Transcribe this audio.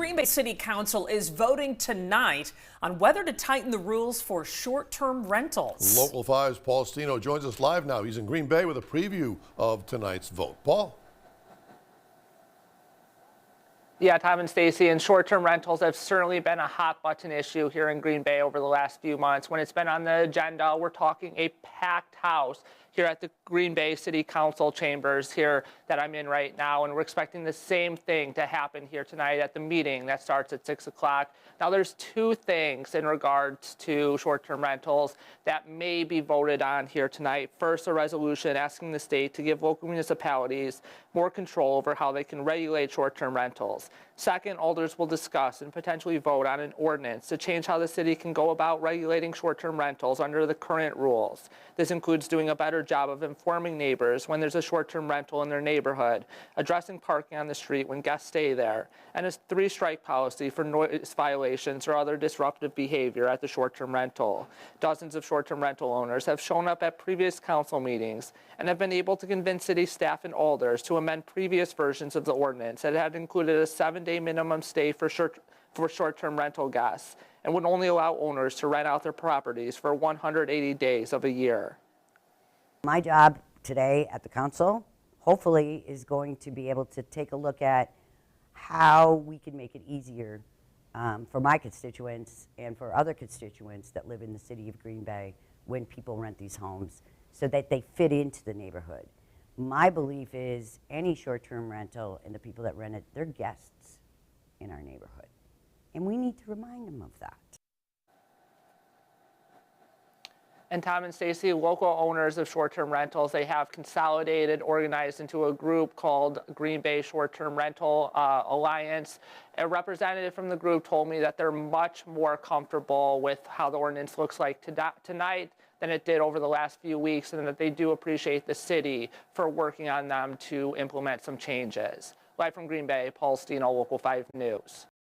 Green Bay City Council is voting tonight on whether to tighten the rules for short-term rentals. Local 5's Paul Stino joins us live now. He's in Green Bay with a preview of tonight's vote. Paul? Yeah, Tom and Stacy, and short-term rentals have certainly been a hot-button issue here in Green Bay over the last few months. When it's been on the agenda, we're talking a packed house here at the Green Bay City Council chambers here that I'm in right now, and we're expecting the same thing to happen here tonight at the meeting that starts at 6 o'clock. Now, there's two things in regards to short-term rentals that may be voted on here tonight. First, a resolution asking the state to give local municipalities more control over how they can regulate short-term rentals. Second, alders will discuss and potentially vote on an ordinance to change how the city can go about regulating short-term rentals under the current rules. This includes doing a better job of informing neighbors when there's a short-term rental in their neighborhood, addressing parking on the street when guests stay there, and a three-strike policy for noise violations or other disruptive behavior at the short-term rental. Dozens of short-term rental owners have shown up at previous council meetings and have been able to convince city staff and alders to amend previous versions of the ordinance that had included a 7-day minimum stay for short-term rental guests and would only allow owners to rent out their properties for 180 days of a year. My job today at the council, hopefully, is going to be able to take a look at how we can make it easier for my constituents and for other constituents that live in the city of Green Bay when people rent these homes so that they fit into the neighborhood. My belief is any short-term rental and the people that rent it, they're guests in our neighborhood. And we need to remind them of that. And Tom and Stacy, local owners of short-term rentals, they have consolidated, organized into a group called Green Bay Short-Term Rental Alliance. A representative from the group told me that they're much more comfortable with how the ordinance looks like tonight than it did over the last few weeks, and that they do appreciate the city for working on them to implement some changes. Live from Green Bay, Paul Stino, Local 5 News.